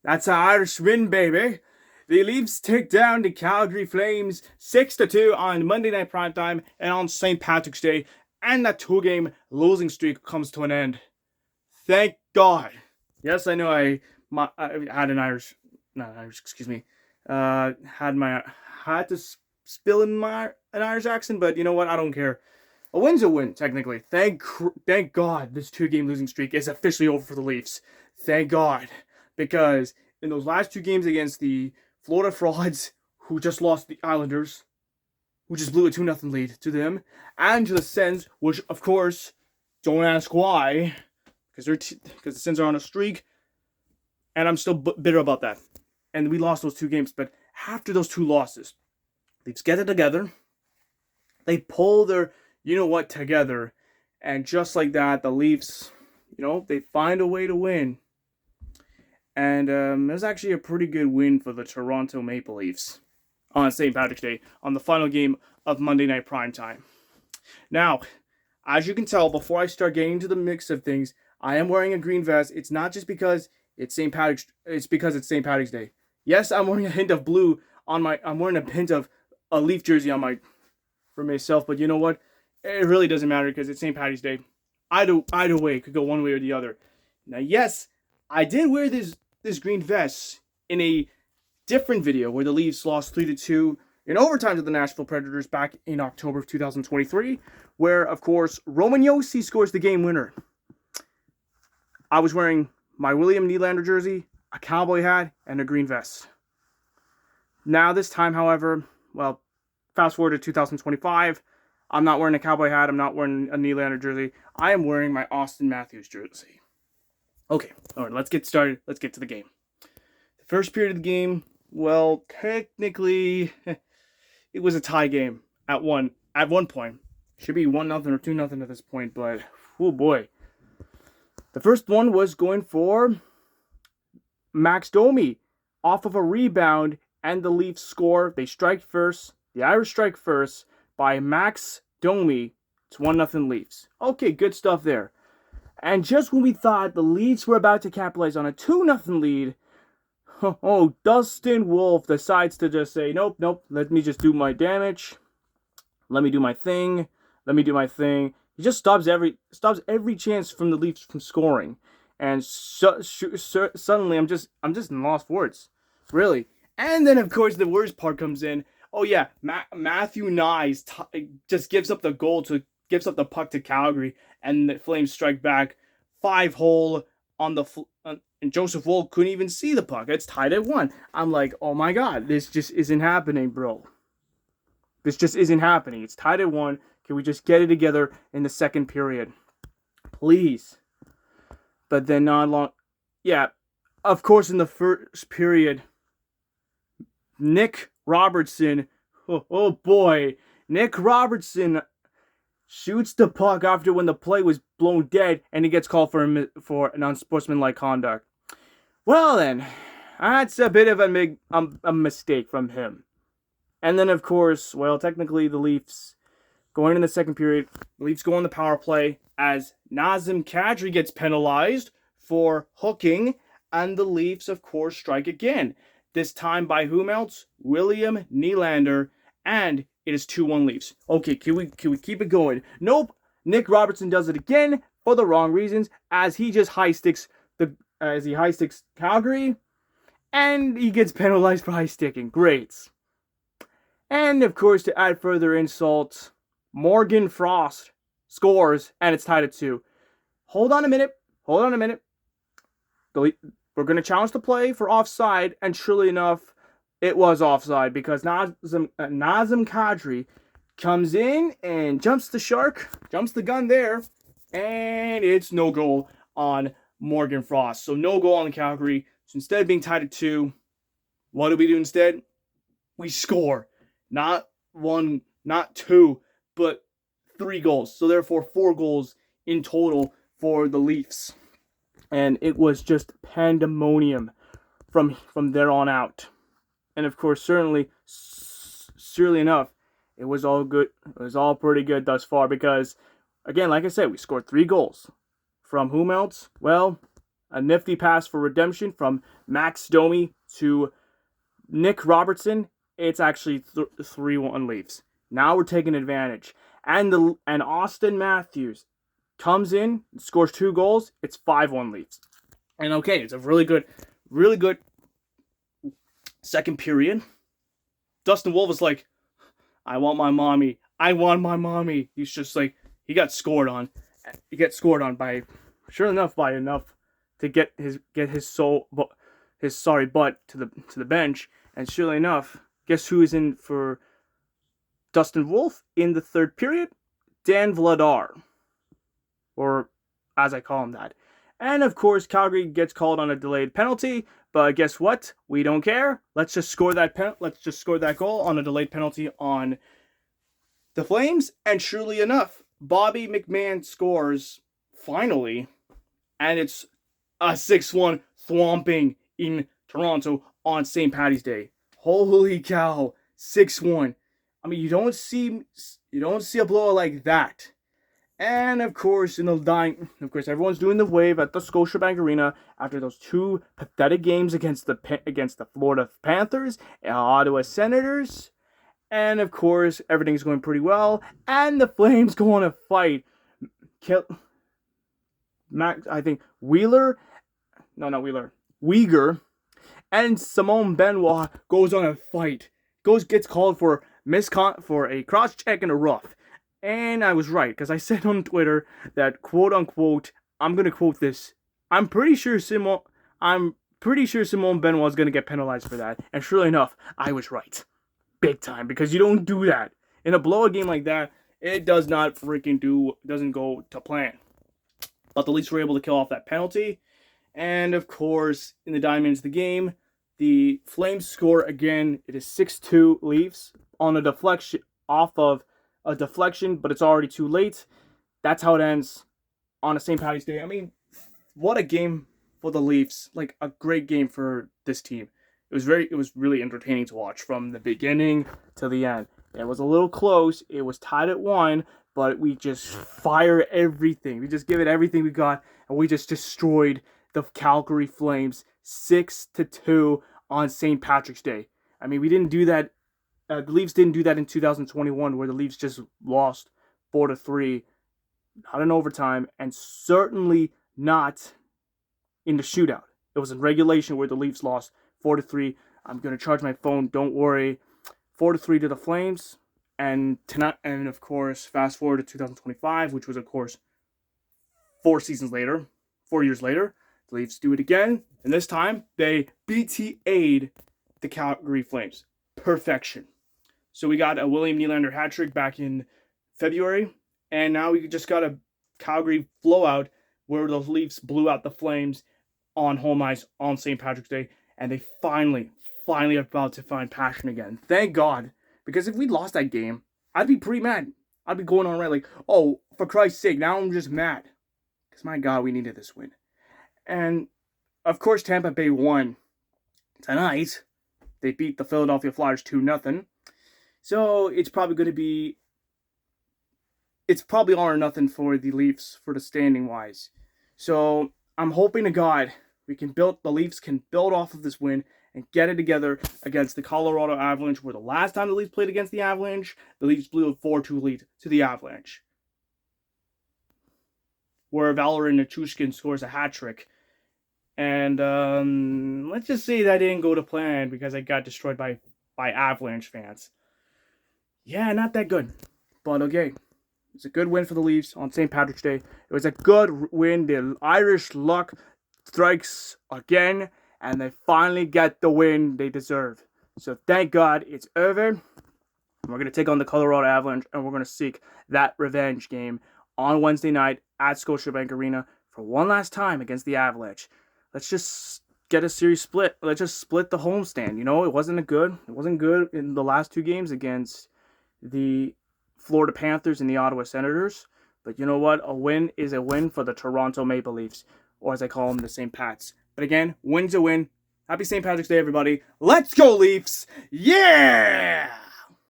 That's an Irish win, baby. The Leafs take down the Calgary Flames 6-2 on Monday Night Primetime and on St. Patrick's Day, and that two-game losing streak comes to an end. Thank God. Yes, I know I had an Irish, not Irish, excuse me, had to spill in an Irish accent, but you know what? I don't care. A win's a win, technically. Thank God this two-game losing streak is officially over for the Leafs. Thank God. Because in those last two games against the Florida Frauds, who just lost the Islanders, who just blew a 2-0 lead to them, and to the Sens, which, of course, don't ask why, because the Sens are on a streak, and I'm still bitter about that. And we lost those two games, but after those two losses, Leafs get it together. They pull their you-know-what together, and just like that, the Leafs, they find a way to win. And it was actually a pretty good win for the Toronto Maple Leafs on St. Patrick's Day, on the final game of Monday Night Primetime. Now, as you can tell, before I start getting into the mix of things, I am wearing a green vest. It's not just because it's St. Patrick's Day. Yes, I'm wearing a hint of blue I'm wearing a hint of a Leaf jersey for myself, but you know what? It really doesn't matter because it's St. Patrick's Day. Either way, it could go one way or the other. Now, yes, I did wear this green vest in a different video where the Leafs lost 3-2 in overtime to the Nashville Predators back in October of 2023, where, of course, Roman Josi scores the game winner. I was wearing my William Nylander jersey, a cowboy hat, and a green vest. Now, this time, however, well, fast forward to 2025, I'm not wearing a cowboy hat, I'm not wearing a Nylander jersey, I am wearing my Austin Matthews jersey. Okay, all right, let's get started. Let's get to the game. The first period of the game, well, technically, it was a tie game at one point. Should be 1-0 or 2-0 at this point, but, oh boy. The first one was going for Max Domi off of a rebound, and the Leafs score. They strike first. The Irish strike first by Max Domi. It's 1-0 Leafs. Okay, good stuff there. And just when we thought the Leafs were about to capitalize on a 2-0 lead, Dustin Wolf decides to just say, nope, let me just do my damage. Let me do my thing. He just stops every chance from the Leafs from scoring. And suddenly I'm just in lost words. Really. And then, of course, the worst part comes in. Oh, yeah, Matthew Knies just gives up the puck to Calgary, and the Flames strike back 5-hole on the and Joseph Woll couldn't even see the puck. It's tied at 1. I'm like, oh my God, this just isn't happening, bro. This just isn't happening. It's tied at 1. Can we just get it together in the second period? Please. But then not long. Yeah, of course, in the first period, Nick Robertson, oh boy, Nick Robertson shoots the puck after when the play was blown dead, and he gets called for an unsportsmanlike conduct. Well then, that's a bit of a mistake from him. And then, of course, well, technically the Leafs, going in the second period, the Leafs go on the power play as Nazem Kadri gets penalized for hooking, and the Leafs, of course, strike again. This time by whom else? William Nylander, and it is 2-1 Leafs. Okay, can we keep it going? Nope. Nick Robertson does it again for the wrong reasons, as he just high sticks Calgary, and he gets penalized for high sticking. Great. And of course, to add further insult, Morgan Frost scores, and it's tied at 2. Hold on a minute. We're going to challenge the play for offside, and truly enough, it was offside because Nazem Kadri comes in and jumps the gun there, and it's no goal on Morgan Frost. So no goal on Calgary. So instead of being tied at 2, what do we do instead? We score. Not 1, not 2, but 3 goals. So therefore 4 goals in total for the Leafs. And it was just pandemonium from there on out. And of course, surely enough, it was all good. It was all pretty good thus far because, again, like I said, we scored 3 goals. From whom else? Well, a nifty pass for redemption from Max Domi to Nick Robertson. It's actually 3-1 Leafs. Now we're taking advantage. And Austin Matthews comes in, scores 2 goals. It's 5-1 Leafs. And okay, it's a really good second period. Dustin Wolf is like, I want my mommy. I want my mommy. He's just like, he got scored on. He gets scored on by, sure enough, by enough to get his butt to the bench. And surely enough, guess who is in for Dustin Wolf in the third period? Dan Vladar, or as I call him that. And of course, Calgary gets called on a delayed penalty. But guess what? We don't care. Let's just score that goal on a delayed penalty on the Flames. And surely enough, Bobby McMahon scores finally, and it's a 6-1 thwomping in Toronto on St. Patty's Day. Holy cow, 6-1. I mean, you don't see a blowout like that. And of course, everyone's doing the wave at the Scotiabank Arena after those 2 pathetic games against the Florida Panthers and Ottawa Senators. And of course, everything's going pretty well, and the Flames go on a fight. Uyghur, and Simone Benoit goes on a fight. Gets called for a cross check and a rough. And I was right, because I said on Twitter that, quote unquote, I'm gonna quote this, I'm pretty sure Simone Benoit is gonna get penalized for that. And surely enough, I was right. Big time, because you don't do that. In a blowout game like that, it doesn't go to plan. But the Leafs were able to kill off that penalty. And of course, in the dying minutes of the game, the Flames score again. It is 6-2 Leafs on a deflection, but it's already too late. That's how it ends on a St. Patty's Day. I mean, what a game for the Leafs. Like, a great game for this team. It was really entertaining to watch from the beginning to the end. It was a little close. It was tied at 1, but we just fire everything. We just give it everything we got, and we just destroyed the Calgary Flames 6-2 on St. Patrick's Day. I mean, we didn't do that. The Leafs didn't do that in 2021, where the Leafs just lost 4-3, not in overtime, and certainly not in the shootout. It was in regulation where the Leafs lost 4-3. I'm going to charge my phone, don't worry. 4-3 to the Flames. And tonight, and of course, fast forward to 2025, which was, of course, 4 years later. The Leafs do it again. And this time, they BTA'd the Calgary Flames. Perfection. So we got a William Nylander hat trick back in February. And now we just got a Calgary blowout where the Leafs blew out the Flames on home ice on St. Patrick's Day. And they finally are about to find passion again. Thank God. Because if we lost that game, I'd be pretty mad. I'd be going on right like, oh, for Christ's sake, now I'm just mad. Because my God, we needed this win. And, of course, Tampa Bay won tonight. They beat the Philadelphia Flyers 2-0. So it's probably all or nothing for the Leafs for the standing wise. So I'm hoping to God the Leafs can build off of this win and get it together against the Colorado Avalanche, where the last time the Leafs played against the Avalanche, the Leafs blew a 4-2 lead to the Avalanche, where Valeri Nichushkin scores a hat trick. And let's just say that didn't go to plan because it got destroyed by Avalanche fans. Yeah, not that good. But okay, it's a good win for the Leafs on St. Patrick's Day. It was a good win. The Irish luck strikes again, and they finally get the win they deserve. So thank God it's over. We're going to take on the Colorado Avalanche, and we're going to seek that revenge game on Wednesday night at Scotiabank Arena for one last time against the Avalanche. Let's just get a series split. Let's just split the homestand. You know, it wasn't good in the last 2 games against the Florida Panthers and the Ottawa Senators. But you know what? A win is a win for the Toronto Maple Leafs, or as I call them, the St. Pats. But again, win's a win. Happy St. Patrick's Day, everybody. Let's go, Leafs! Yeah!